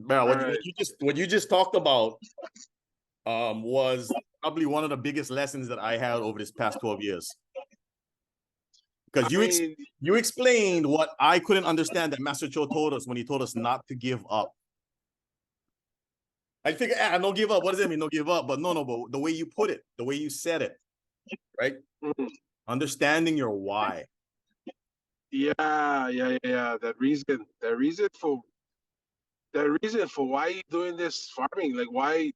Bro, All what, right. what you just talked about was probably one of the biggest lessons that I had over this past 12 years. Because I mean, you explained what I couldn't understand that Master Cho told us when he told us not to give up. I figured, don't give up. What does that mean? Don't give up. But no, but the way you put it, the way you said it, right? mhm. Understanding your why. Yeah. That reason for why you doing this farming, like why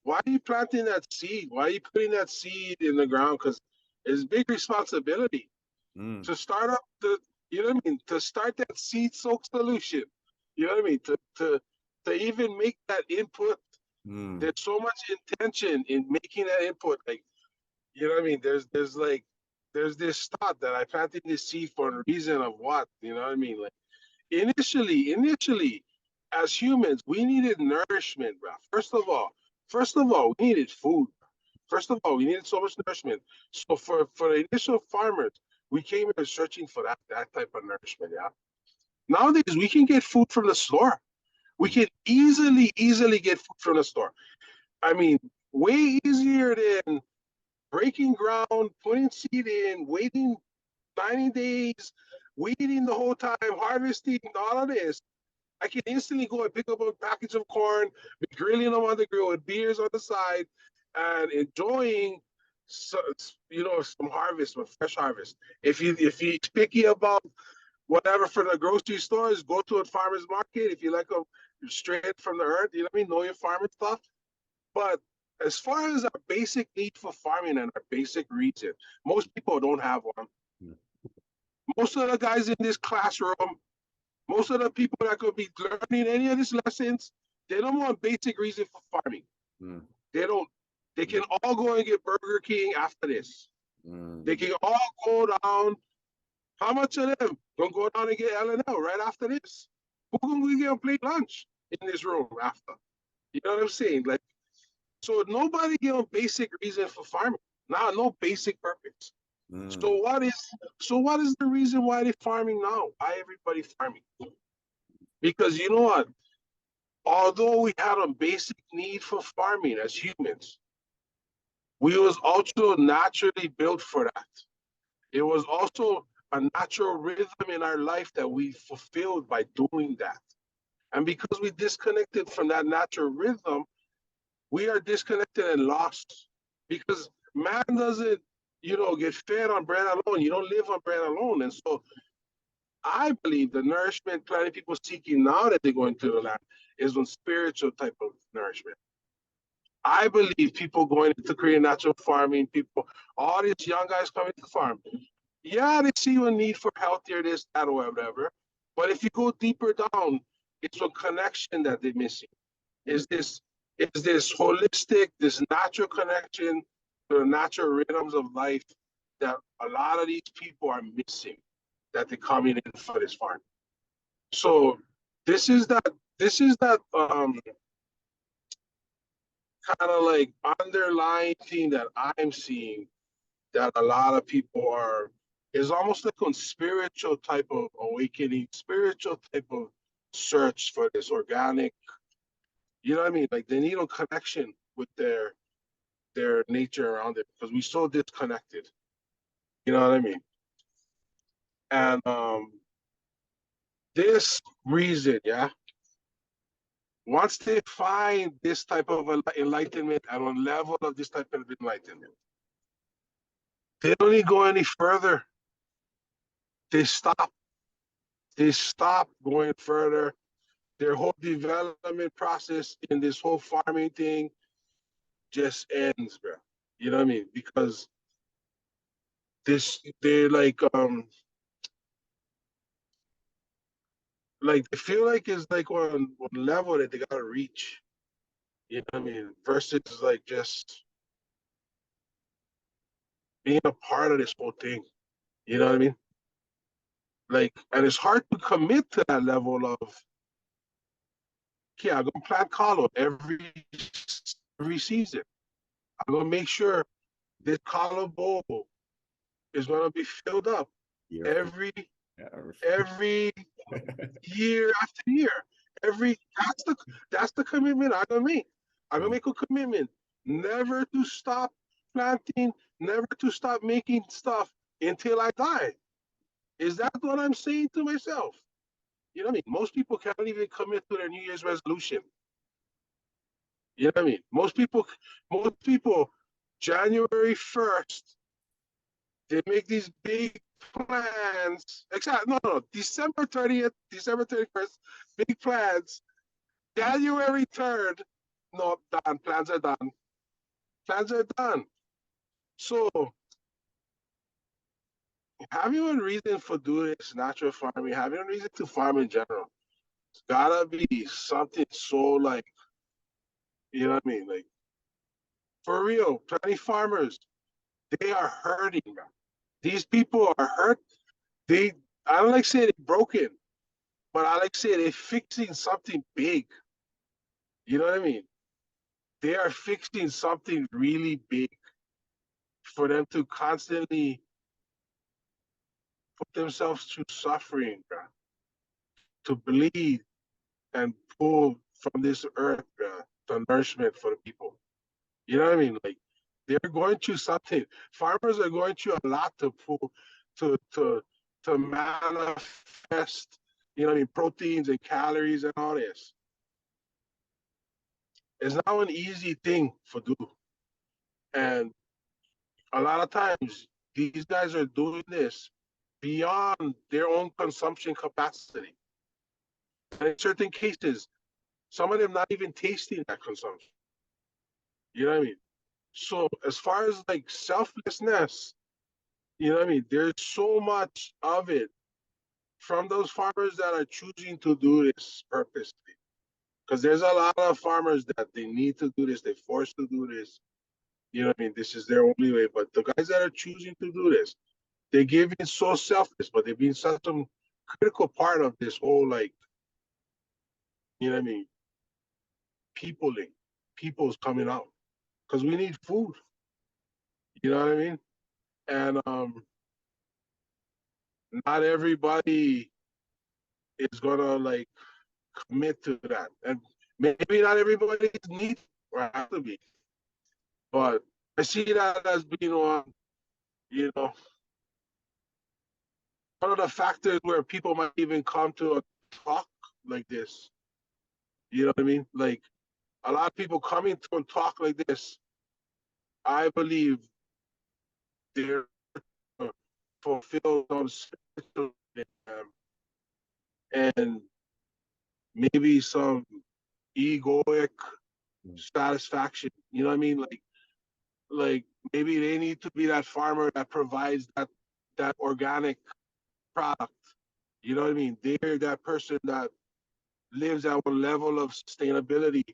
are you planting that seed? Why are you putting that seed in the ground? Because it's big responsibility Mm, to start up the, you know what I mean, to start that seed soak solution. You know what I mean? To even make that input, mm, there's so much intention in making that input. Like, you know what I mean? There's this thought that I planted this seed for a reason of what, you know what I mean? Like initially, as humans, we needed nourishment, bro. First of all, we needed food. First of all, we needed so much nourishment. So for the initial farmers, we came here searching for that type of nourishment. Yeah. Nowadays, we can get food from the store. We mm, can easily get food from the store. I mean, way easier than breaking ground, putting seed in, waiting 90 days, waiting the whole time, harvesting, all of this. I can instantly go and pick up a package of corn, be grilling them on the grill with beers on the side, and enjoying, some harvest, some fresh harvest. If you're picky about whatever for the grocery stores, go to a farmer's market. If you like them straight from the earth, you know what I mean, know your farming stuff. But as far as our basic need for farming and our basic reason, most people don't have one. mm, Most of the guys in this classroom, most of the people that could be learning any of these lessons, they don't want basic reason for farming. mm, They don't. They can all go and get Burger King after this. They mm. can all go down. How much of them gonna go down and get L&L right after this? Who gonna get a plate lunch in this room after? You know what I'm saying? Like, so nobody give a basic reason for farming. Now, no basic purpose. Mm. So what is the reason why they farming now? Why everybody farming? Because you know what? Although we had a basic need for farming as humans, we was also naturally built for that. It was also a natural rhythm in our life that we fulfilled by doing that. And because we disconnected from that natural rhythm, we are disconnected and lost. Because man doesn't, get fed on bread alone. You don't live on bread alone. And so I believe the nourishment plenty people seeking now that they go into the land is on spiritual type of nourishment. I believe people going into Korean natural farming, all these young guys coming to farm, yeah, they see a need for healthier this, that, or whatever. But if you go deeper down, it's a connection that they're missing. Is this holistic, this natural connection to the natural rhythms of life that a lot of these people are missing that they're coming in for this farm. So this is that kind of like underlying thing that I'm seeing that a lot of people are is almost like a spiritual type of awakening, spiritual type of search for this organic, you know what I mean? Like they need a connection with their nature around it because we're so disconnected. You know what I mean? And this reason, yeah, once they find this type of enlightenment and on level of this type of enlightenment, they don't need to go any further. They stop. They stop going further. Their whole development process in this whole farming thing just ends, bro. You know what I mean? Because they're like they feel like it's like one level that they gotta reach. You know what I mean? Versus like just being a part of this whole thing. You know what I mean? Like, and it's hard to commit to that level of, okay, I'm gonna plant KALO every season. I'm gonna make sure this KALO bowl is gonna be filled up Year after every year. every year after year. That's the commitment I'm gonna make. I'm gonna make a commitment never to stop planting, never to stop making stuff until I die. Is that what I'm saying to myself? You know what I mean? Most people can't even commit to their New Year's resolution. You know what I mean? Most people, January 1st, they make these big plans. Exactly. No. December 30th, December 31st, big plans. January 3rd, no, done. Plans are done. Plans are done. So, having a reason for doing this natural farming, having a reason to farm in general, it's gotta be something so like, you know what I mean? Like, for real, plenty farmers, they are hurting, man. These people are hurt. They, I don't like saying they're broken, but I like saying they're fixing something big. You know what I mean? They are fixing something really big for them to constantly put themselves through suffering, bro, to bleed and pull from this earth, the nourishment for the people. You know what I mean? Like they're going through something. Farmers are going through a lot to pull to manifest, you know what I mean, proteins and calories and all this. It's not an easy thing for do. And a lot of times these guys are doing this beyond their own consumption capacity. And in certain cases, some of them not even tasting that consumption. You know what I mean? So as far as like selflessness, you know what I mean? There's so much of it from those farmers that are choosing to do this purposely. Because there's a lot of farmers that they need to do this, they're forced to do this. You know what I mean? This is their only way. But the guys that are choosing to do this, they're giving so selfless, but they're being such a critical part of this whole like, you know what I mean, peopling. People's coming out. Because we need food. You know what I mean? And not everybody is gonna like commit to that. And maybe not everybody needs or have to be. But I see that as being one, you know, one of the factors where people might even come to a talk like this. You know what I mean? Like a lot of people coming to a talk like this, I believe they're fulfill some spiritual and maybe some egoic satisfaction. You know what I mean? Like maybe they need to be that farmer that provides that organic product. You know what I mean? They're that person that lives at one level of sustainability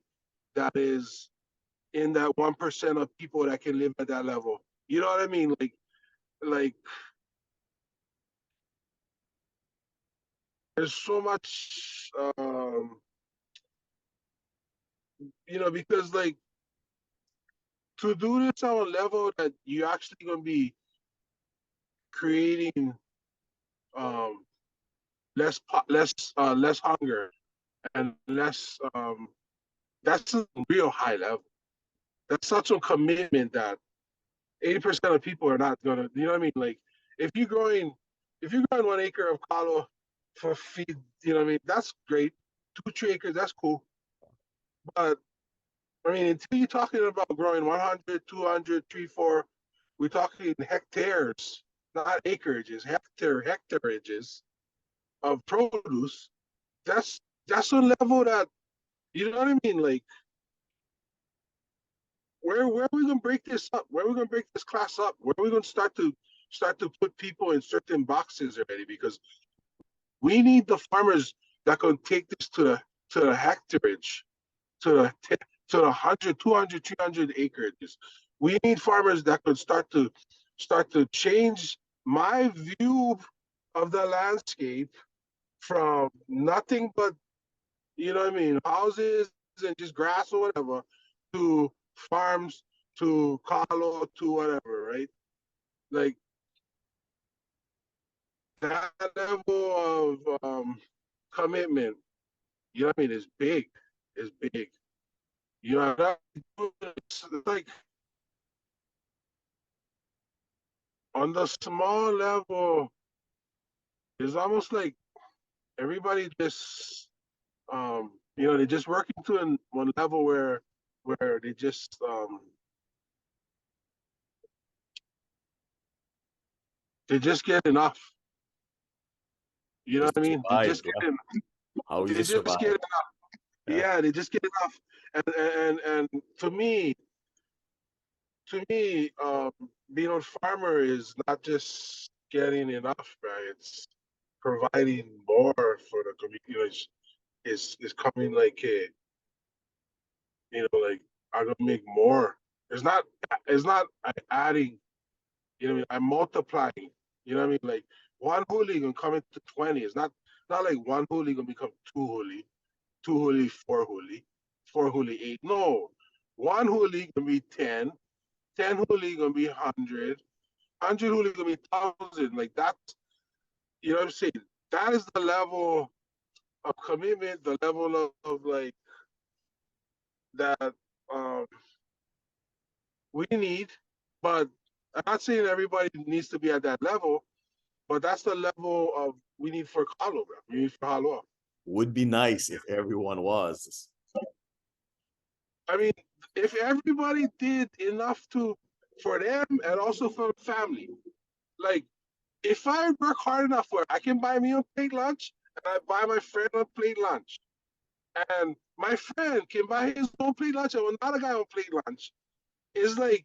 that is in that 1% of people that can live at that level. You know what I mean? Like there's so much you know, because like to do this on a level that you're actually gonna be creating um less hunger and less that's a real high level. That's such a commitment that 80% of people are not gonna, you know what I mean? Like if you're growing 1 acre of KALO for feed, you know what I mean? That's great. 2, 3 acres, that's cool. But I mean, until you're talking about growing 100, 200, 3, 4, we're talking hectares, not acreages, hectareages of produce. That's that's a level that, you know what I mean? Like where are we gonna break this up? Where are we gonna break this class up? Where are we gonna start to put people in certain boxes already? Because we need the farmers that can take this to the hectareage, to the to the 100, 200, 300 acres. We need farmers that could start to change my view of the landscape from nothing but, you know what I mean, houses and just grass or whatever, to farms, to KALO, to whatever, right? Like that level of commitment You know what I mean? It's big. It's big. You know, it's like on the small level, it's almost like everybody just you know, they're just working to one level where they just get enough. You know Just what I to mean? They survive, just bro. get enough. How we They just just get survive. enough. Yeah. Yeah, they just get enough. And to me, being a farmer is not just getting enough, right? It's providing more for the community. You know, it's coming like a, you know, like I'm gonna make more. It's not adding. You know what I mean? I'm multiplying. You know what I mean? Like one holy gonna come into 20. It's not like one holy gonna become two holy, two holy, four holy, eight. No. One holy gonna be 10, 10 holy gonna be 100, 100 holy gonna be 1,000. Like that's, you know what I'm saying? That is the level of commitment, the level of like that um we need. But I'm not saying everybody needs to be at that level, but that's the level of we need for KALO, bro. We need for KALO. Would be nice if everyone was. I mean, if everybody did enough to for them and also for the family, like if I work hard enough for it, I can buy me a plate lunch and I buy my friend a plate lunch. And my friend can buy his own plate lunch and another guy on plate lunch. It's like,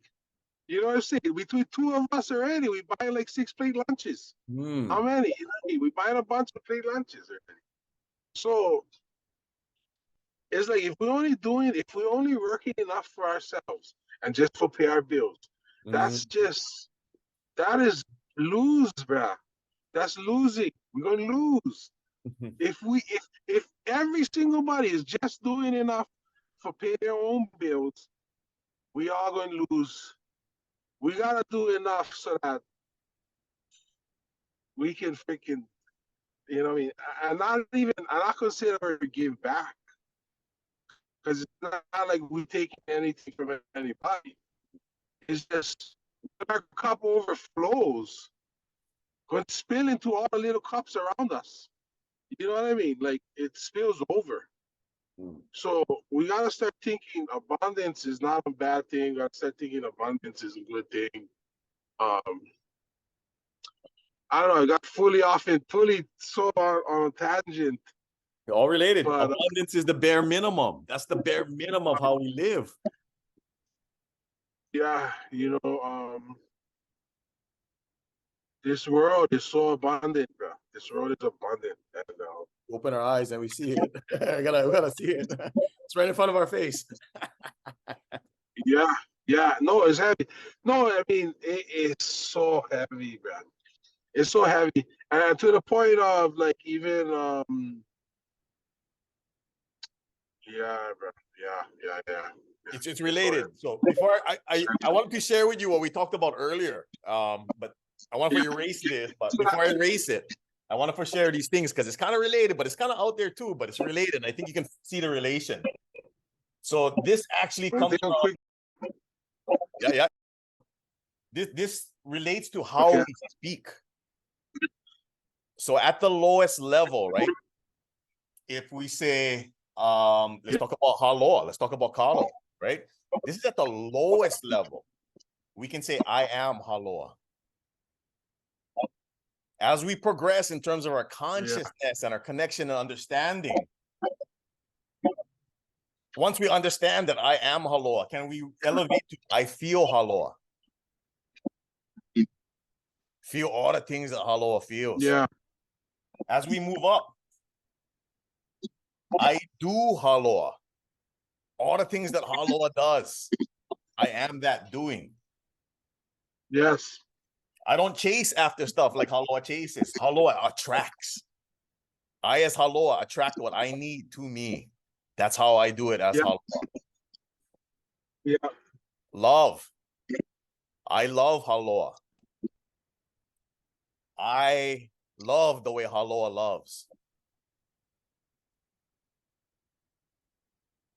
you know what I'm saying? Between two of us already, we buy like 6 plate lunches. Hmm. How many? You know, we buy a bunch of plate lunches already. So it's like if we only working enough for ourselves and just for pay our bills, Hmm. that is lose, bruh. That's losing. We're gonna lose. If every single body is just doing enough for pay their own bills, we are gonna lose. We gotta do enough so that we can freaking, you know what I mean? I'm not consider give back because it's not like we taking anything from anybody. It's just our cup overflows, going to spill into all the little cups around us. You know what I mean? Like it spills over. So we gotta start thinking abundance is not a bad thing. We gotta start thinking abundance is a good thing. Um, I don't know. I got fully off and fully so on a tangent, All related. but Abundance is the bare minimum. That's the bare minimum of how we live. yeah, this world is so abundant, bro. This world is abundant, and Open our eyes and we see it. we gotta see it. It's right in front of our face. yeah, yeah. No, it's heavy. No, I mean it's so heavy, bro. It's so heavy, and to the point of like even yeah, bro. Yeah. It's It's so related. heavy. So before I wanted to share with you what we talked about earlier. But I want to Yeah. erase this. But before I erase it, I want to share these things because it's kind of related, but it's kind of out there too. But it's related. I think you can see the relation. So this actually comes from Quick. yeah. This relates to how Okay. we speak. So at the lowest level, right? If we say, let's talk about haloa, let's talk about KALO, right? This is at the lowest level. We can say, I am haloa. As we progress in terms of our consciousness and our connection and understanding, once we understand that I am haloa, can we elevate to I feel haloa? Feel all the things that haloa feels. Yeah. As we move up, I do haloa. All the things that haloa does, I am that doing. Yes. I don't chase after stuff like haloa chases. Haloa attracts. I, as haloa, attract what I need to me. That's how I do it as haloa. Yeah. Love. I love haloa. I love the way haloa loves.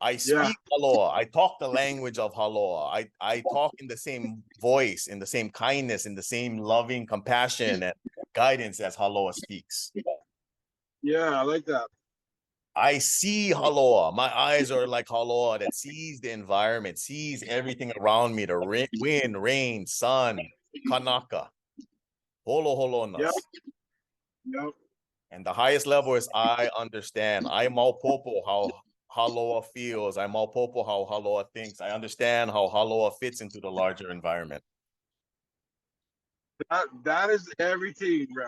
I speak Haloa. I talk the language of Haloa. I talk in the same voice, in the same kindness, in the same loving compassion and guidance as Haloa speaks. Yeah, I like that. I see Haloa. My eyes are like Haloa that sees the environment, sees everything around me, the wind, rain, sun, kanaka, holo holonas. Yep. Yep. And the highest level is I understand. I maupopo how Haloa feels. I maupopo how Haloa thinks. I understand how Haloa fits into the larger environment. That is everything, bro.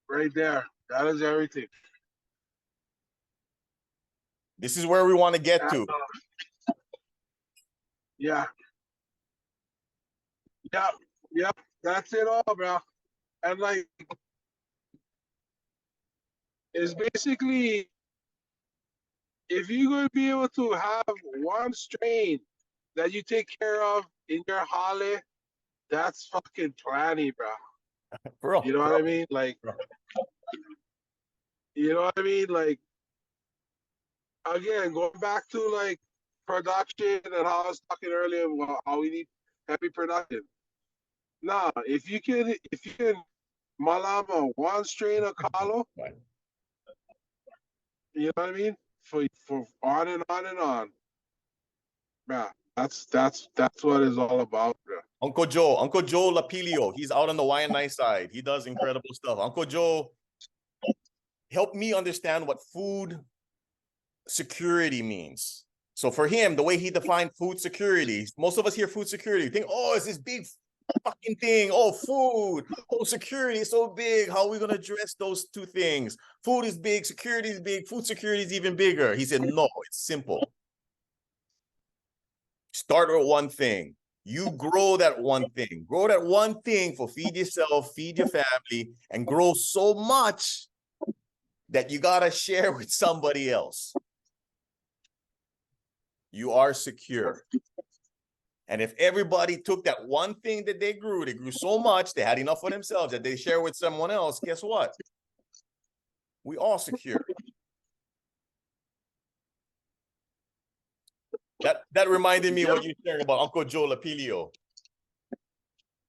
Right there. That is everything. This is where we want to get to. Yeah. Yep. Yep. That's it all, bro. And like, it's basically, if you're going to be able to have one strain that you take care of in your hale, that's fucking plenty, bro. Bro, You know what I mean? Like, you know what I mean? Like, again, going back to like production and how I was talking earlier about how we need heavy production. Nah, if you can malama one strain of KALO, right. you know what I mean? For on and on and on. Yeah, that's what it's all about, bro. Uncle Joe Lapilio, he's out on the Waianae side. He does incredible stuff. Uncle Joe helped me understand what food security means. So for him, the way he defined food security, most of us hear food security, think, oh, it's this big fucking thing. Oh, food. Oh, security is so big. How are we going to address those two things? Food is big, security is big, food security is even bigger. He said, no, it's simple. Start with one thing. You grow that one thing. Grow that one thing for feed yourself, feed your family, and grow so much that you got to share with somebody else. You are secure. And if everybody took that one thing that they grew so much, they had enough for themselves that they share with someone else, guess what? We all secure. That reminded me what you shared about Uncle Joe Lapilio.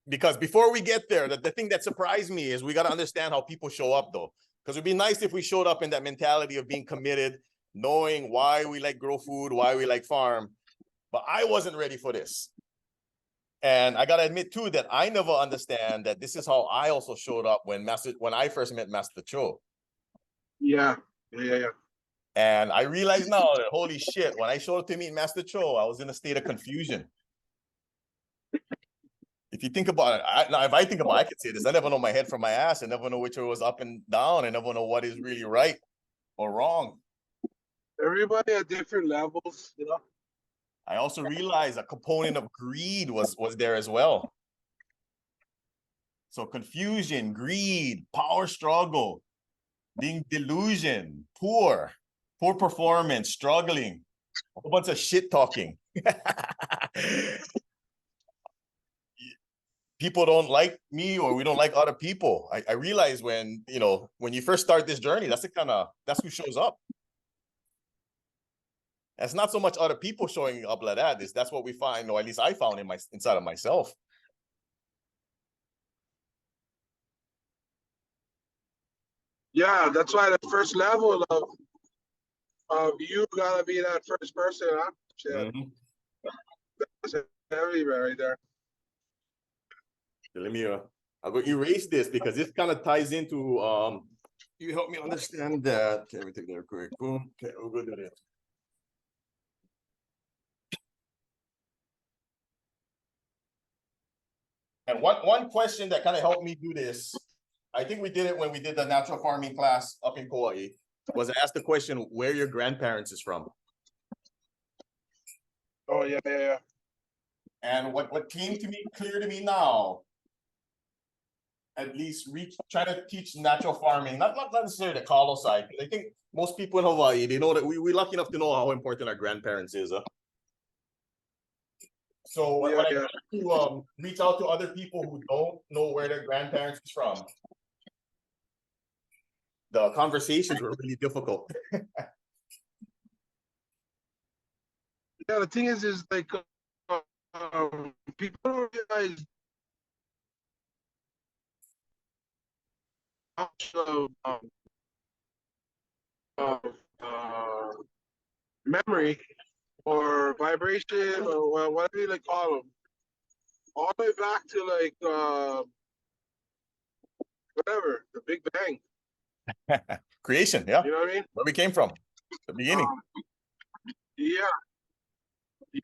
Because before we get there, the thing that surprised me is we got to understand how people show up, though. Because it'd be nice if we showed up in that mentality of being committed, knowing why we like grow food, why we like farm. But I wasn't ready for this. And I got to admit, too, that I never understand that this is how I also showed up when I first met Master Cho. Yeah. And I realize now that, holy shit, when I showed up to meet Master Cho, I was in a state of confusion. If you think about it, if I think about it, I could say this. I never know my head from my ass. I never know which way was up and down. I never know what is really right or wrong. Everybody at different levels, you know. I also realized a component of greed was there as well. So confusion, greed, power struggle, being delusion, poor performance, struggling, a whole bunch of shit talking. People don't like me or we don't like other people. I realize when you first start this journey, that's who shows up. It's not so much other people showing up like that. That's what we find, or at least I found inside of myself. Yeah, that's why the first level of you gotta be that first person, huh? Mm-hmm. That's everywhere right there. Let me I'll go erase this because this kind of ties into you help me understand that. Okay, let me take that quick. Boom. Okay, we'll go do that. And one question that kind of helped me do this, I think we did it when we did the natural farming class up in Kauai, was ask the question where your grandparents is from. Oh yeah. And what came to me clear to me now, at least try to teach natural farming, not necessarily the KALO side. I think most people in Hawaii, they know that we're lucky enough to know how important our grandparents is. So when I try to reach out to other people who don't know where their grandparents is from, the conversations were really difficult. Yeah, the thing is like people don't realize how much of memory or vibration or whatever you like call them, all the way back to like whatever the Big Bang. Creation, yeah. You know what I mean? Where we came from, the beginning. Yeah,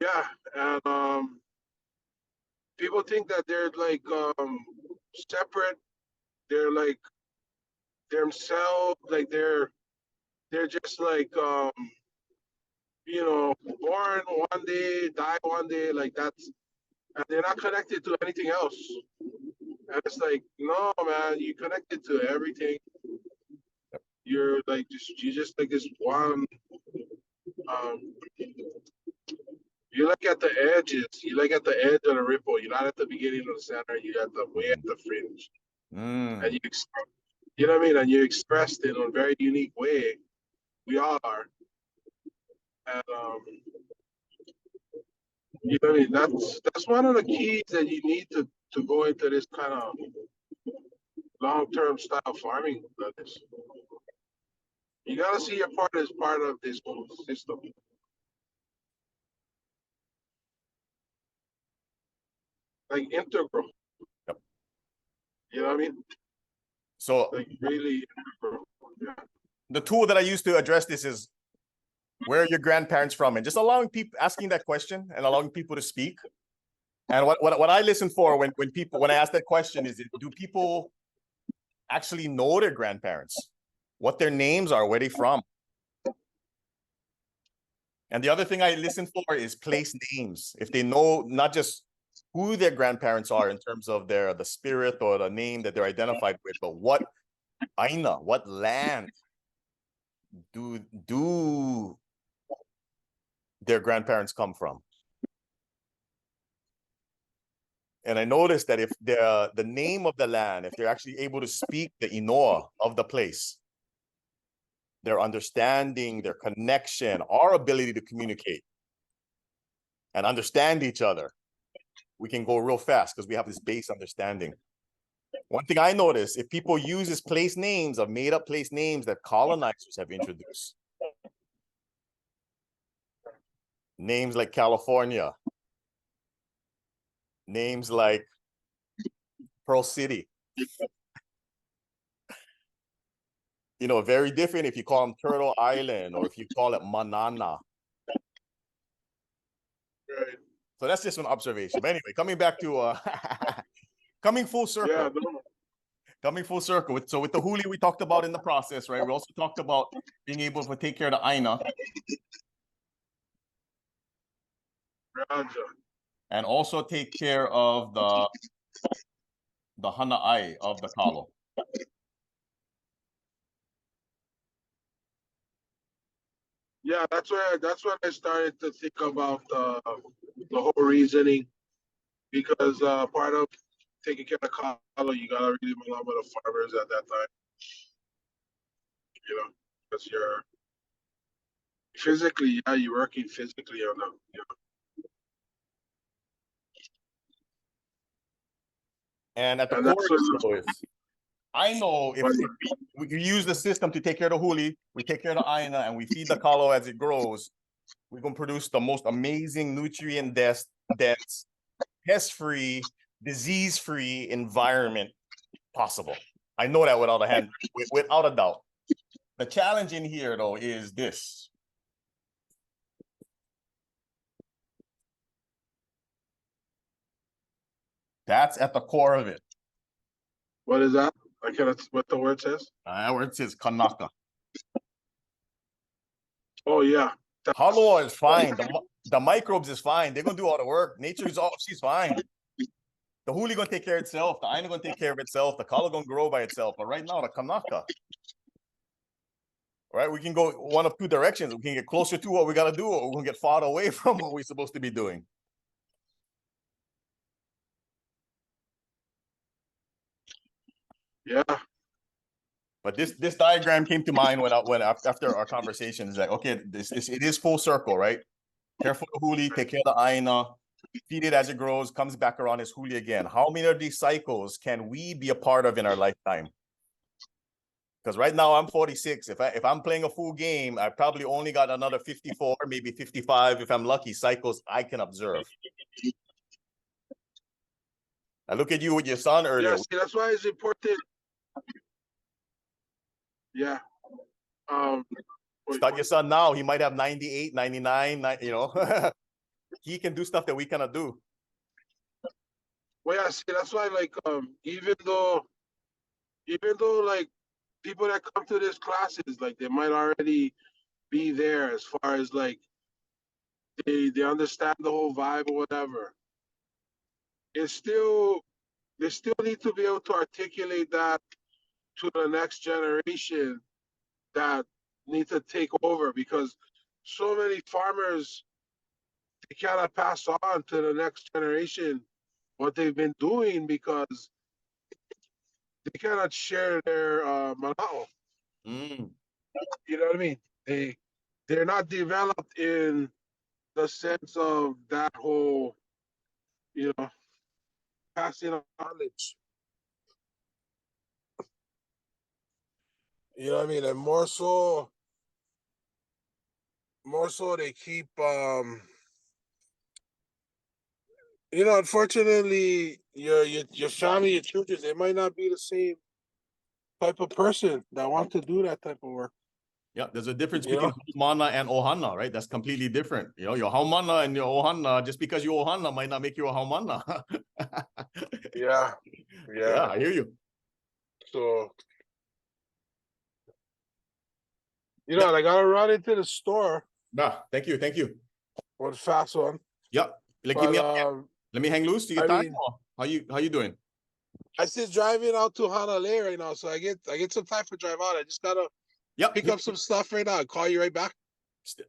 yeah, and people think that they're like separate. They're like themselves. Like they're just like born one day, die one day. Like that's and they're not connected to anything else. And it's like, no, man, you connected to everything. You're like just like this one. Um, you like at the edges. You like at the edge of the ripple. You're not at the beginning of the center. You're at the way at the fringe. And you know what I mean. And you expressed it in a very unique way. We all are. And you know what I mean. That's one of the keys that you need to go into this kind of long-term style farming. You gotta see your part as part of this whole system. Like integral. Yep. You know what I mean? So like really integral. Yeah. The tool that I use to address this is, where are your grandparents from? And just allowing people, asking that question and allowing people to speak. And what I listen for when I ask that question is, do people actually know their grandparents, what their names are, where they from? And the other thing I listen for is place names. If they know not just who their grandparents are in terms of the spirit or the name that they're identified with, but what aina, what land do their grandparents come from? And I noticed that if the name of the land, if they're actually able to speak the Inoa of the place, their understanding, their connection, our ability to communicate and understand each other, we can go real fast because we have this base understanding. One thing I noticed, if people use these place names of made up place names that colonizers have introduced, names like California, names like Pearl City, very different if you call them Turtle Island or if you call it Manana. Right. So that's just an observation. But anyway, coming back to coming full circle. Yeah, no. Coming full circle. So with the huli we talked about in the process, right? We also talked about being able to take care of the aina. Raja. And also take care of the hana'ai of the kalo. Yeah, that's when I started to think about the whole reasoning, because part of taking care of Kalo, you gotta really rely with the farmers at that time. Because you're physically, you're working physically on them. And at the core of this is, I know if we use the system to take care of the huli, we take care of the aina, and we feed the kalo as it grows, we're going to produce the most amazing nutrient-dense, pest-free, disease-free environment possible. I know that without a doubt. The challenge in here, though, is this. That's at the core of it. What is that? What the word says? That word says kanaka. Oh, yeah. Kalo is fine. The microbes is fine. They're going to do all the work. Nature is she's fine. The huli going to take care of itself. The aina going to take care of itself. The kalo going to grow by itself. But right now, the kanaka. Right? We can go one of two directions. We can get closer to what we got to do, or we're going to get far away from what we're supposed to be doing. Yeah. But this diagram came to mind when after our conversation. Is like, okay, it is full circle, right? care for the huli, take care of the aina, feed it as it grows, comes back around as huli again. How many of these cycles can we be a part of in our lifetime? Because right now I'm 46. If I'm playing a full game, I probably only got another 54, maybe 55, if I'm lucky, cycles I can observe. I look at you with your son earlier. Yeah, see, that's why it's important. Yeah. Start your son now. He might have 98, 99, you know. He can do stuff that we cannot do. Well, yeah, see, that's why, like, even though like people that come to these classes, like, they might already be there as far as like they understand the whole vibe or whatever. It's still they still need to be able to articulate that to the next generation that need to take over, because so many farmers, they cannot pass on to the next generation what they've been doing because they cannot share their manao. Mm. You know what I mean? They're not developed in the sense of that whole, you know, passing on knowledge. You know what I mean? And more so they keep you know, unfortunately your family, your children, they might not be the same type of person that want to do that type of work. Yeah, there's a difference You between know? Haumana and Ohana, right? That's completely different. You know, your Haumana and your Ohana, just because you're Ohana might not make you a Haumana. Yeah. Yeah, I hear you. So, you know, I gotta run into the store Nah, thank you, thank you. with fast one. Yeah, like give But me up. Let me hang loose. Do you I get time? mean, Or how you doing? I still driving out to Honolulu right now, so I get some time for drive out. I just gotta Yep. pick up some stuff right now. I'll call you right back.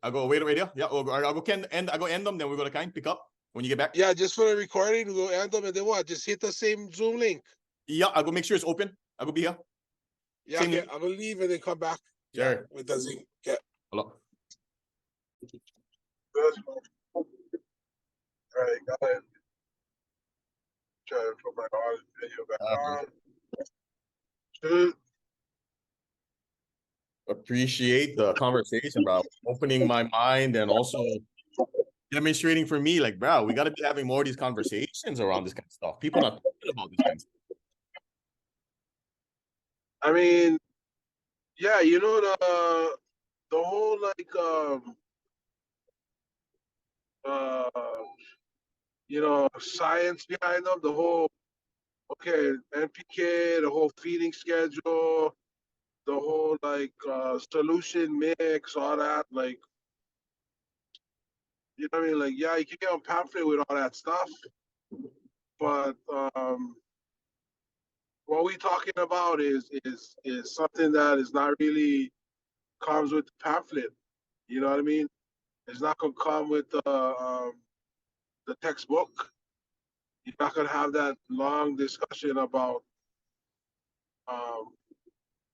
I'll go wait right here. Yeah, I'll go end them. Then we're gonna kind pick up when you get back. Yeah, just for the recording, we'll end them, and then what? Just hit the same Zoom link. Yeah, I'll go make sure it's open. I'll go be here. Yeah, Same okay. link. I'm gonna leave and then come back. Sure. Yeah, with the Zoom. Yeah. Hello. Good. All right, go ahead. Try to put my video back on. Good. Appreciate the conversation, bro. Opening my mind and also demonstrating for me, like, bro, we got to be having more of these conversations around this kind of stuff. People not talking about this kind of stuff. I mean, yeah, you know, the whole like uh you know, science behind them, the whole, okay, NPK, the whole feeding schedule, the whole like solution mix, all that, like, you know what I mean? Like, yeah, you can get a pamphlet with all that stuff, but what we talking about is something that is not really comes with the pamphlet. You know what I mean? It's not gonna come with the textbook. You're not gonna have that long discussion about um,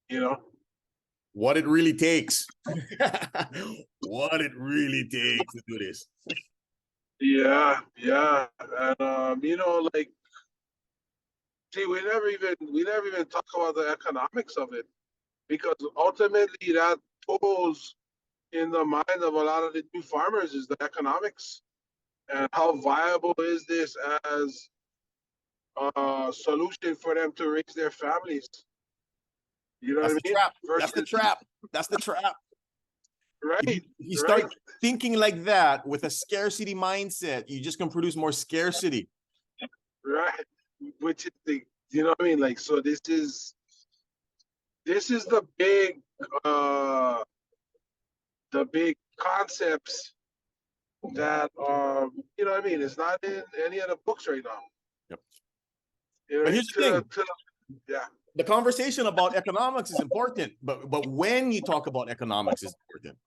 you know. What it really takes. What it really takes to do this. Yeah, yeah. And you know, like, see, we never even talk about the economics of it, because ultimately that pulls in the mind of a lot of the new farmers is the economics, and how viable is this as a solution for them to raise their families. You know That's what the I mean? trap. Versus, That's the trap. That's the trap. right, If you right, start thinking like that with a scarcity mindset, you just can produce more scarcity. right. Which is the, you know what I mean? Like, so this is the big concepts that you know what I mean? It's not in any of the books right now. Yep. You know, But here's the thing. Yeah. The conversation about economics is important, but when you talk about economics is important.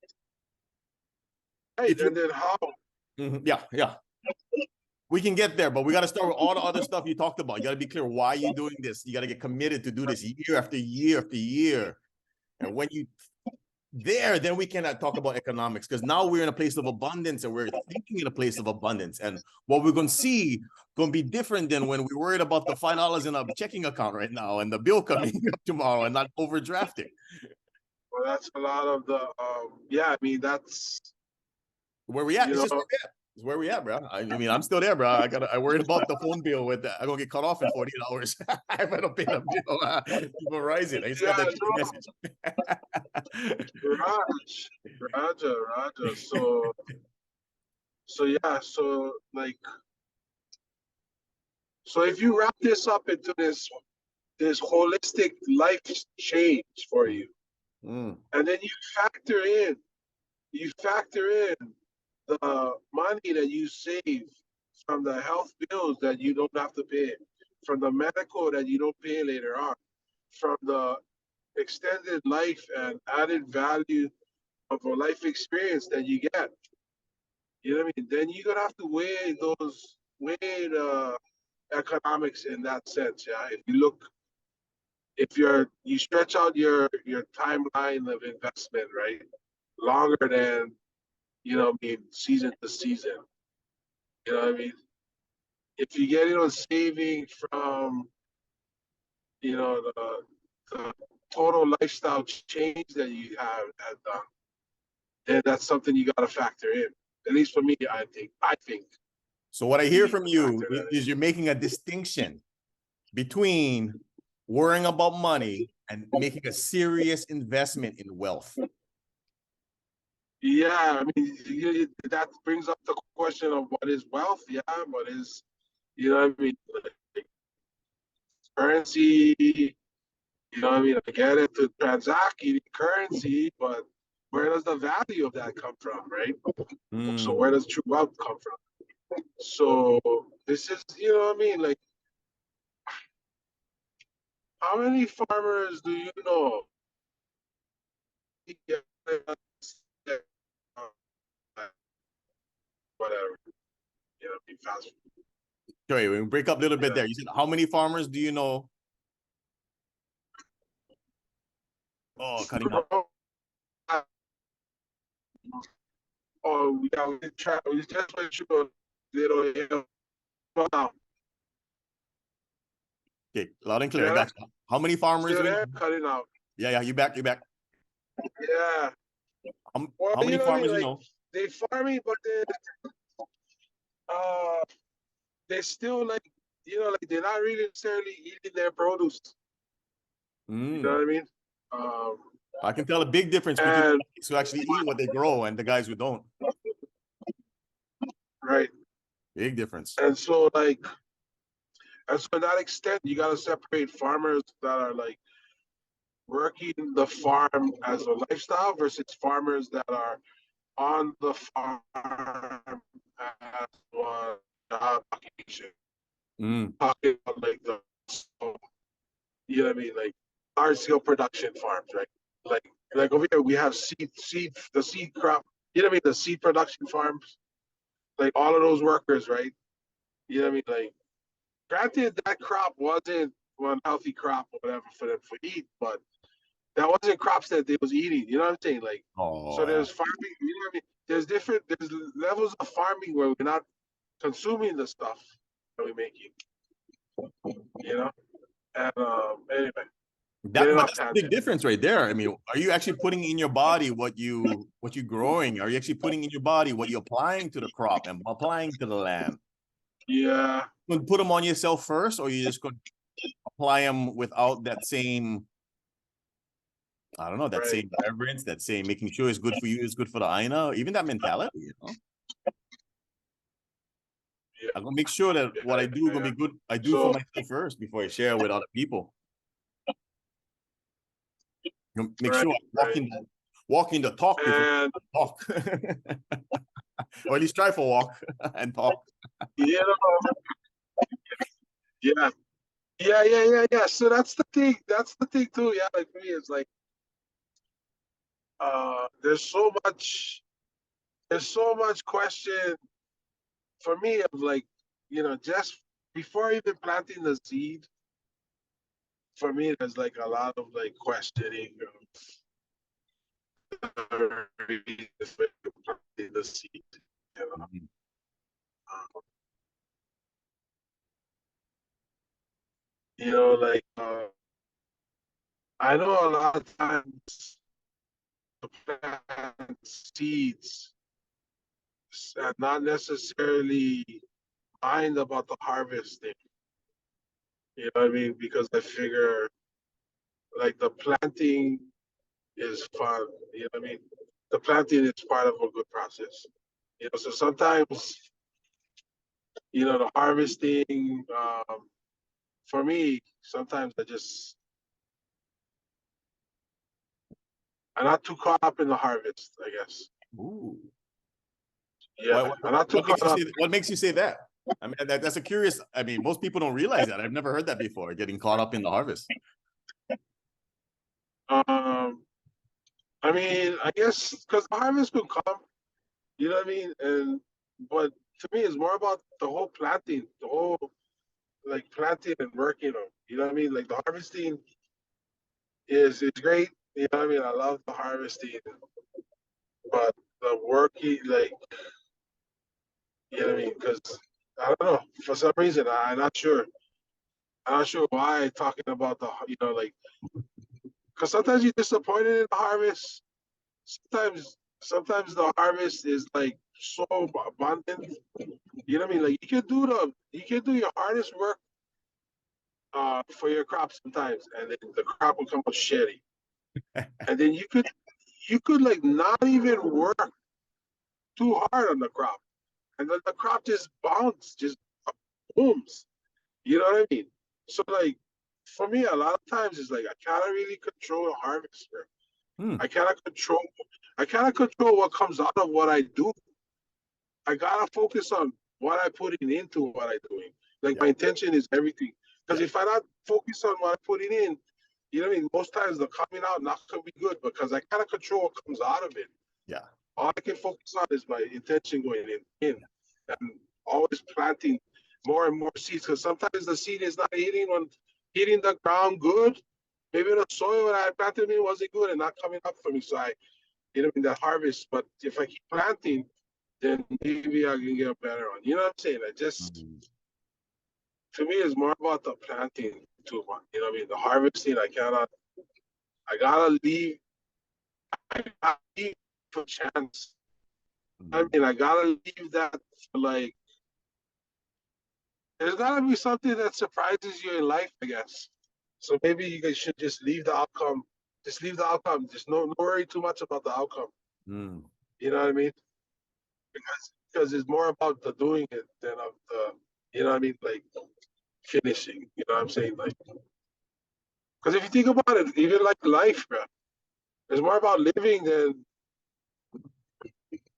Right, and then how? Yeah. We can get there, but we got to start with all the other stuff you talked about. You got to be clear why you're doing this. You got to get committed to do this year after year after year. And when you then we cannot talk about economics, because now we're in a place of abundance and we're thinking in a place of abundance. And what we're going to see going to be different than when we're worried about the $5 in a checking account right now and the bill coming up tomorrow and not overdrafting. Well, that's a lot of the, yeah, I mean, that's where we at. It's just where we at. It's where we at, bro. I mean, I'm still there, bro. I worried about the phone bill with that. I'm gonna get cut off in 48 hours if I don't pay the bill. Verizon. I just got that message. Raja. So yeah, so like, so if you wrap this up into this holistic life change for you, and then you factor in the money that you save from the health bills that you don't have to pay, from the medical that you don't pay later on, from the extended life and added value of a life experience that you get. You know what I mean? Then you're gonna have to weigh the economics in that sense. Yeah. If you stretch out your timeline of investment, right, longer than, you know what I mean, season to season. You know what I mean? If you get it on saving from, you know, the total lifestyle change that you have done, then that's something you got to factor in. At least for me, I think. So what I hear from you is you're making a distinction between worrying about money and making a serious investment in wealth. Yeah, I mean, that brings up the question of what is wealth. Yeah, what is, you know what I mean, like currency. You know what I mean? I get it to transact currency, but where does the value of that come from, right? So where does true wealth come from? So this is, you know what I mean? Like, how many farmers do you know? Whatever, you know, be fast food. Sorry, we break up a little bit there. You said, how many farmers do you know? Oh, cutting out. Oh, yeah, we just went through a little, Okay, loud and clear. I got you. How many farmers? Still there? Cutting out. Yeah, you back. Yeah. How many farmers you know? They farming, but they still like, you know, like they're not really necessarily eating their produce. You know what I mean? I can tell a big difference between the guys who actually eat what they grow and the guys who don't. Right. Big difference. And so to that extent, you got to separate farmers that are like working the farm as a lifestyle versus farmers that are on the farm as one job occupation. Talking about like you know what I mean, like large scale production farms, right? Like over here we have the seed crop. You know what I mean, the seed production farms. Like all of those workers, right? You know what I mean, like granted that crop wasn't one healthy crop or whatever for them to eat, but that wasn't crops that they was eating. You know what I'm saying? Like, so there's farming. You know what I mean? There's levels of farming where we're not consuming the stuff that we're making. You know, and anyway, that's a big difference right there. I mean, are you actually putting in your body what you're growing? Are you actually putting in your body what you're applying to the crop and applying to the land? Yeah. You put them on yourself first, or you just going to apply them without that same, I don't know, that same reverence, that same making sure it's good for you, it's good for the Aina, even that mentality, you know? Yeah. I'm gonna make sure that what I do is gonna be good. I do for myself first before I share with other people. Make sure I'm walking the talk before I talk. Or at least try for walk and talk. You know, yeah. So that's the thing. That's the thing too. Yeah, like for me, it's like there's so much question for me of like, you know, just before even planting the seed, for me there's like a lot of like questioning really planting the seed. You know? Mhm. Like I know a lot of times the plant seeds and not necessarily mind about the harvesting. You know what I mean? Because I figure like the planting is fun. You know what I mean? The planting is part of a good process. So sometimes, the harvesting, for me, sometimes I'm not too caught up in the harvest, I guess. Ooh. Yeah, I'm not too What makes caught you up. say what makes you say that? I mean, that's a curious. I mean, most people don't realize that. I've never heard that before. Getting caught up in the harvest. Um, I mean, I guess because the harvest will come, you know what I mean? But to me, it's more about the whole planting, the whole like planting and working them. You know what I mean? Like the harvesting is great. You know what I mean? I love the harvesting, but the working, like, you know what I mean? Because I don't know, for some reason, I'm not sure. I'm not sure why talking about like, because sometimes you're disappointed in the harvest. Sometimes the harvest is like so abundant. You know what I mean? Like you can do your hardest work for your crop sometimes, and then the crop will come out shitty. And then you could like not even work too hard on the crop, and then the crop just bounces, just booms. You know what I mean? So like for me, a lot of times it's like I cannot really control the harvest. Hmm. I cannot control. I cannot control what comes out of what I do. I gotta focus on what I putting into what I'm doing. Like Yeah. my intention is everything. Because Yeah. if I not focus on what I'm putting in, you know what I mean? Most times the coming out not gonna be good because I cannot control what comes out of it. Yeah. All I can focus on is my intention going in and always planting more and more seeds. Because sometimes the seed is not hitting the ground good. Maybe the soil that I planted in wasn't good and not coming up for me. So that harvest. But if I keep planting, then maybe I can get a better one. You know what I'm saying? Mhm. To me, it's more about the planting too much. You know what I mean? The harvesting, I gotta leave, I gotta leave for chance. I Mhm. mean, I gotta leave that for like, there's gotta be something that surprises you in life, I guess. So maybe you guys should just leave the outcome. Just leave the outcome. Just no worry too much about the outcome. Mm. You know what I mean? Because it's more about the doing it than of you know what I mean? Like finishing. You know what I'm saying? Like, because if you think about it, even like life, bro, it's more about living than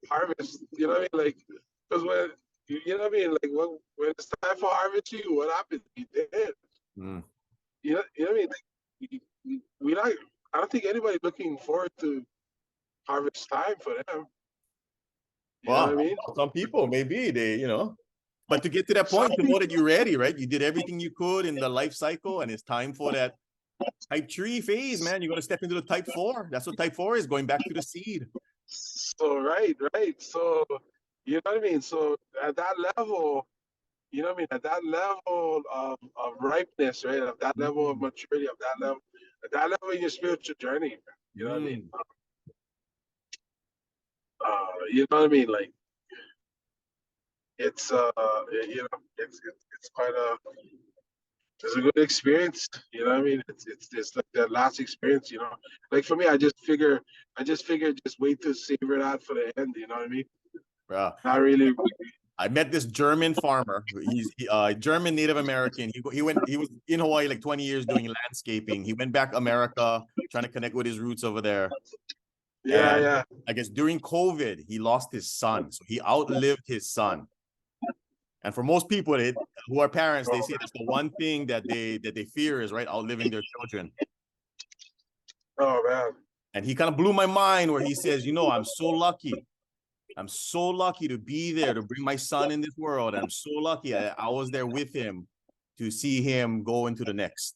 harvest. You know what I mean? Like, because you know what I mean? Like, when it's time for harvesting, what happens? You dead. Mm. You know what I mean? Like, we not. I don't think anybody looking forward to harvest time for them. You know what I Well, mean? some people maybe but to get to that Some point, to know people, that you're ready, right? You did everything you could in the life cycle, and it's time for that type 3 phase, man. You're gonna step into the type 4. That's what type 4 is, going back to the seed. so right. So you know what I mean? So at that level, you know what I mean? At that level of ripeness, right? At that level of Mm. maturity, at that level in your spiritual journey, you know what I mean? Mm. You know what I mean? Like it's it's quite it's a good experience. You know what I mean? It's like that last experience. Like for me, I just figure just wait to savor that for the end. You know what I mean? Yeah. Not really. I met this German farmer. He's German Native American. He was in Hawaii like 20 years doing landscaping. He went back America trying to connect with his roots over there. Yeah, And yeah. I guess during COVID, he lost his son. So he outlived his son. And for most people who are parents, they Oh, say that's the one thing that they fear is right outliving their children. oh man. And he kind of blew my mind where he says, I'm so lucky. I'm so lucky to be there to bring my son in this world. And I'm so lucky I was there with him to see him go into the next.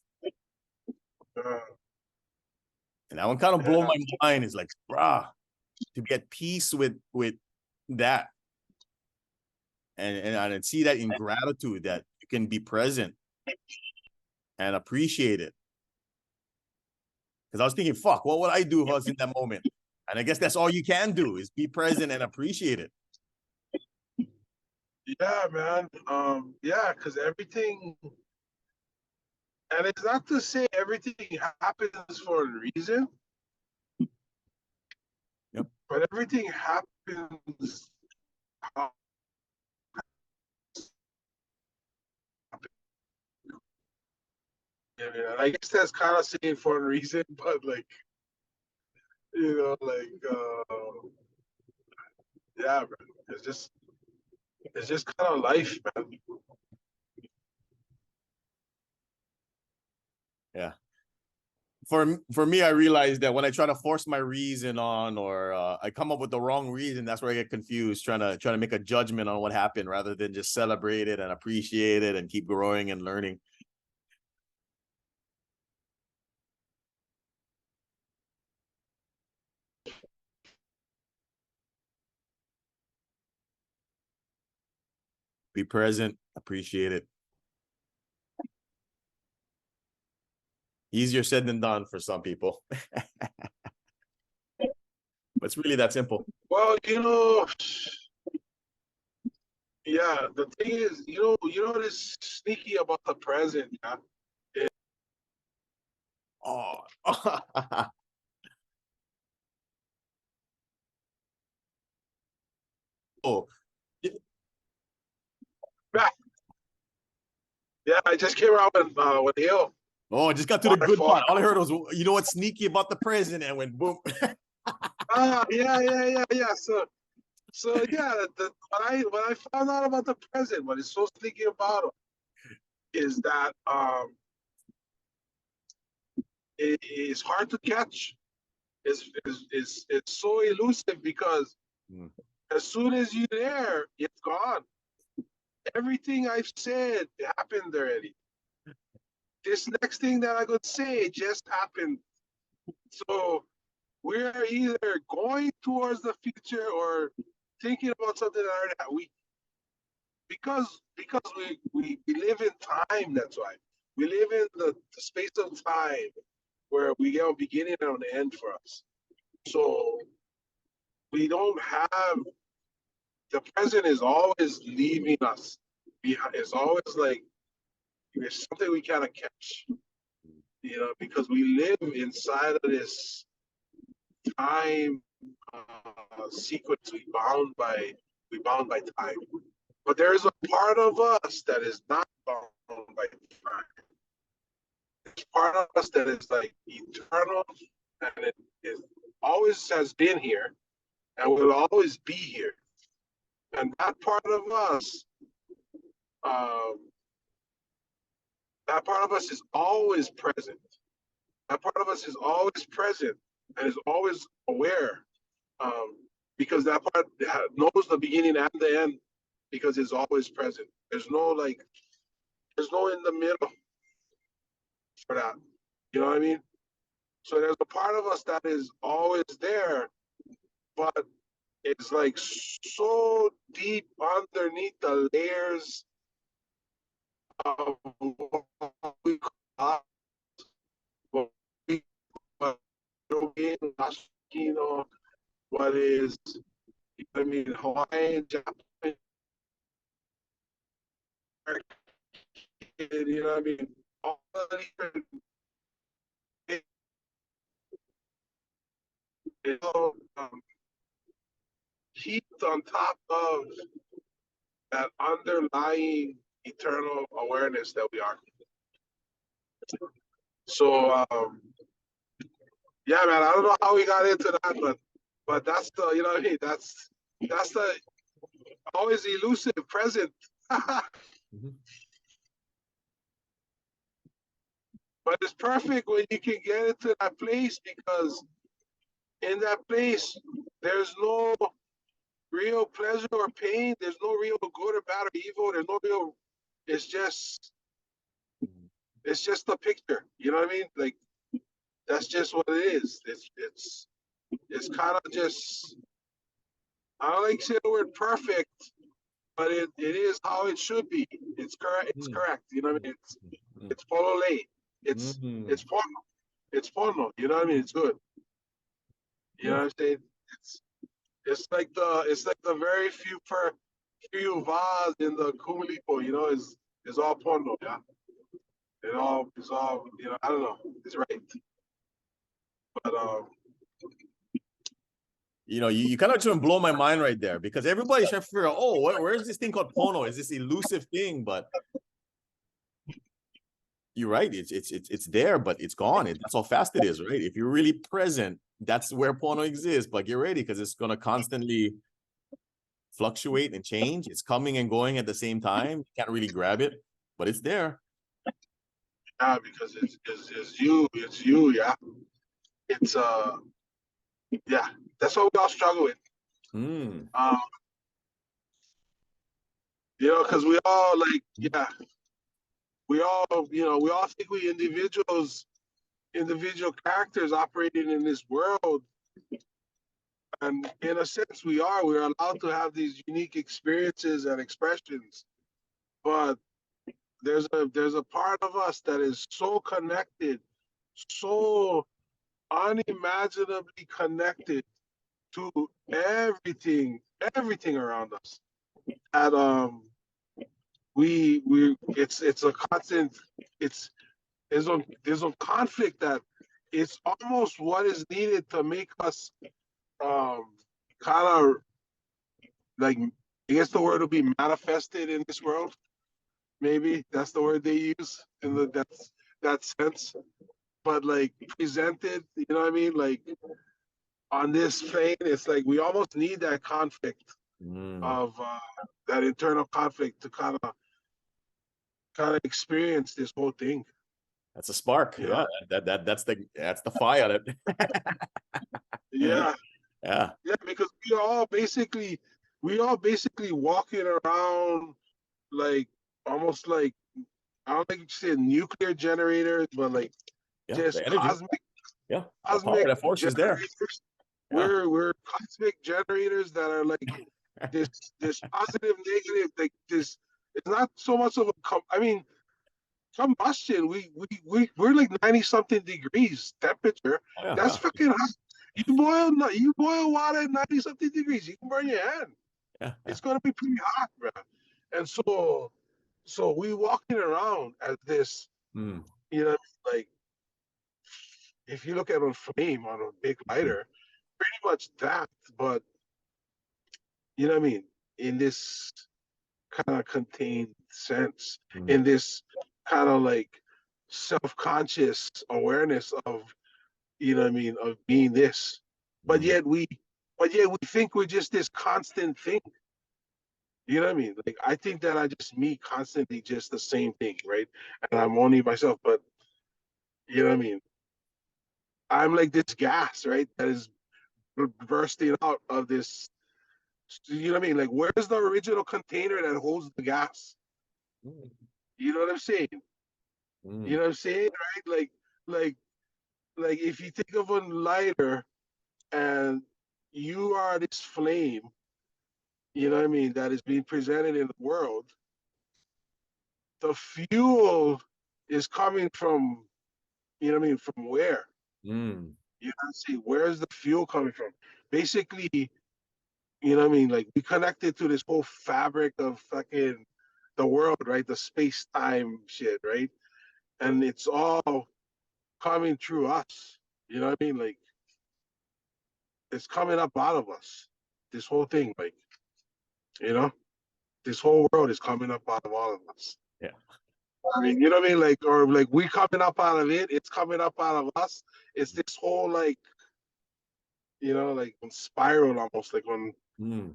Uh, And that one kind of blew yeah. my mind. It's like, brah. to be at peace with that, and see that in gratitude, that you can be present and appreciate it. Because I was thinking, fuck, what would I do if I was in that moment? And I guess that's all you can do, is be present and appreciate it. Yeah, man. Yeah, because everything, and it's not to say everything happens for a reason. Yep. But everything happens. Yeah, man. I guess that's kind of saying for a reason, but like, yeah, man. It's just kind of life, man. Yeah. For me, I realized that when I try to force my reason on, or I come up with the wrong reason, that's where I get confused, trying to make a judgment on what happened rather than just celebrate it and appreciate it and keep growing and learning. Be present, appreciate it. Easier said than done for some people. But it's really that simple. Well, yeah, the thing is, you know what is sneaky about the present, yeah? Oh. Oh. Yeah, I just came around with Hill. Oh, I just got to the good part. All I heard was, you know what's sneaky about the president? And went boom. Yeah. So yeah, when I found out about the president, what is so sneaky about him is that it is hard to catch. It's so elusive because as soon as you're there, it's gone. Everything I've said happened already. This next thing that I'm gonna say just happened. So we're either going towards the future or thinking about something that already happened. Because we live in time. That's why we live in the space of time where we get a beginning and an end for us. So we don't have, the present is always leaving us behind. It's always like there's something we cannot catch, because we live inside of this time sequence. We bound by time. But there is a part of us that is not bound by time. There's part of us that is like eternal, and it always has been here and will always be here. And that part of us, um, that part of us is always present. That part of us is always present and is always aware, because that part knows the beginning and the end, because it's always present. There's no in the middle for that. You know what I mean? So there's a part of us that is always there, but it's like so deep underneath the layers of what we call, what is, I mean, Hawaiian, Japanese, you know what I mean? All the different, heaped on top of that underlying eternal awareness that we are. So, yeah, man, I don't know how we got into that, but that's the, you know what I mean? That's the always elusive present. Mm-hmm. But it's perfect when you can get into that place, because in that place, there's no real pleasure or pain. There's no real good or bad or evil. There's no real, it's just a picture. You know what I mean? Like, that's just what it is. It's it's kind of just, I don't like to say the word perfect, but it is how it should be. It's correct. It's correct. You know what I mean? It's polo late. It's porno. It's porno. You know what I mean? It's good. You know what I'm saying? It's it's like the very few Vaz in the Kumilipo, you know, is all porno, yeah. It's all, you know, I don't know. It's right. But You know, you kind of trying to blow my mind right there because everybody's trying to figure out, oh, where's this thing called porno? Is this elusive thing? But you're right. It's there, but it's gone. That's how fast it is, right? If you're really present, that's where porno exists. But get ready because it's gonna constantly fluctuate and change. It's coming and going at the same time. You can't really grab it, but it's there. yeah, because it's you, yeah. It's yeah, that's what we all struggle with. Mm. You know, because we all like, yeah, we all, you know, we all think we individual characters operating in this world. And in a sense, we're allowed to have these unique experiences and expressions. But there's a part of us that is so connected, so unimaginably connected to everything around us. And it's a constant, it's there's a conflict that it's almost what is needed to make us kind of like, I guess the word would be manifested in this world. Maybe that's the word they use in that sense. But like presented, you know what I mean? Like on this plane, it's like we almost need that conflict of that internal conflict to kind of experience this whole thing. That's a spark. You Yeah, know? that's the fire. Yeah. Yeah. Yeah, because we all basically walking around like almost like, I don't think you say nuclear generators, but like Yeah, just the energy. Yeah, the power, the force is there. Yeah. We're cosmic generators that are like this positive, negative, like this. It's not so much of a I mean, combustion. We're like 90 something degrees temperature. Oh, yeah, That's fucking hot. You boil water at 90 something degrees, you can burn your hand. yeah. It's gonna be pretty hot, bro. And so we walking around as this, you know, like if you look at a flame on a big lighter, pretty much that, but you know what I mean, in this kind of contained sense, in this kind of like self-conscious awareness of, you know what I mean, of being this. But yet we think we're just this constant thing. You know what I mean? Like I think that I just me constantly just the same thing, right? And I'm only myself, but you know what I mean? I'm like this gas, right? That is bursting out of this. You know what I mean? Like where's the original container that holds the gas? You know what I'm saying? You know what I'm saying, right? Like like if you think of a lighter and you are this flame, you know what I mean, that is being presented in the world, the fuel is coming from, you know what I mean, from where? You know what I'm saying? Where's the fuel coming from? Basically, you know what I mean, like we connected to this whole fabric of fucking the world, right? The space-time shit, right? And it's all coming through us. You know what I mean? Like it's coming up out of us. This whole thing, like, you know, this whole world is coming up out of all of us. Yeah. I mean, you know what I mean? Like, or like we coming up out of it, it's coming up out of us. It's this whole like, you know, like on spiral almost, like on, you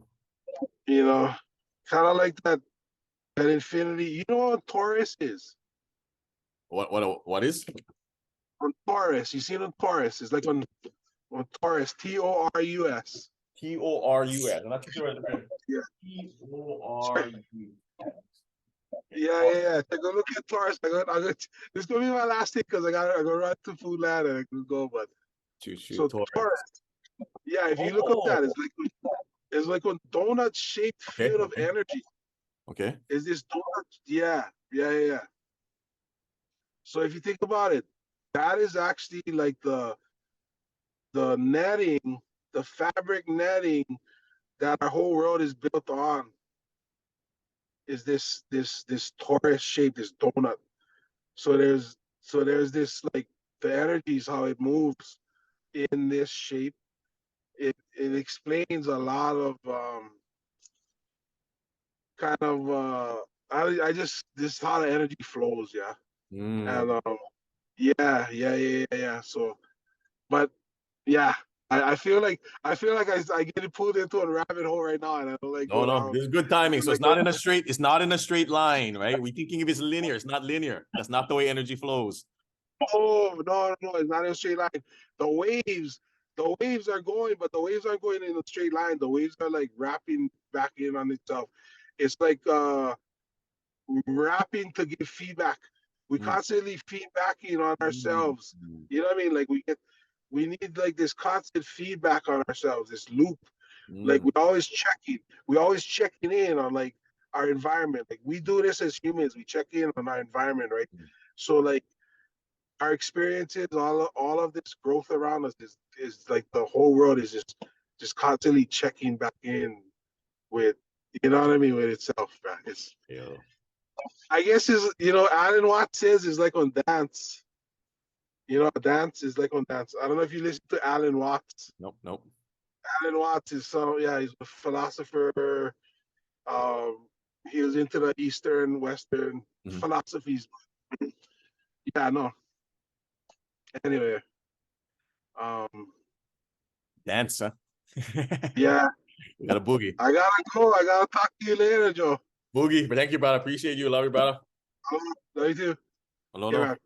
know, kind of like that infinity. You know what Taurus is? What is? On Taurus, you see it on Taurus. It's like on Taurus, Taurus. Torus. I'm not sure. Yeah. Torus. Yeah. Take a look at Taurus. This is gonna be my last thing because I go run to food ladder and I can go. But so Taurus. Taurus, Yeah, if you look up that, it's like a donut-shaped Okay, field of okay. energy. Okay. Is this donut? Yeah. So if you think about it, that is actually like the netting, the fabric netting that our whole world is built on. Is this torus shape, this donut? So there's this like the energies, how it moves in this shape. It explains a lot of kind of I just this is how the energy flows, yeah. And yeah. So, but yeah, I feel like I get pulled into a rabbit hole right now, and I don't like No, go no, down. this is good timing. So Like, it's not in a straight line, right? We thinking if it's linear, it's not linear. That's not the way energy flows. oh no, it's not in a straight line. The waves are going, but the waves aren't going in a straight line. The waves are like wrapping back in on itself. It's like wrapping to give feedback. We constantly feedbacking on ourselves. You know what I mean? Like we need like this constant feedback on ourselves, this loop. Like we always checking in on like our environment. Like we do this as humans, we check in on our environment, right? So like our experiences, all of this growth around us is like the whole world is just constantly checking back in with, you know what I mean, with itself, man. It's, I guess is, you know, Alan Watts says is like on dance. You know, dance is like on dance. I don't know if you listen to Alan Watts. Nope. Alan Watts is he's a philosopher. He was into the Eastern, Western philosophies. Yeah, no. Anyway, Dance, huh? yeah. You got a boogie. I gotta go. I gotta talk to you later, Joe. Boogie, but thank you, brother. Appreciate you. Love you, brother. Love you too. Hello, Yeah, no. man.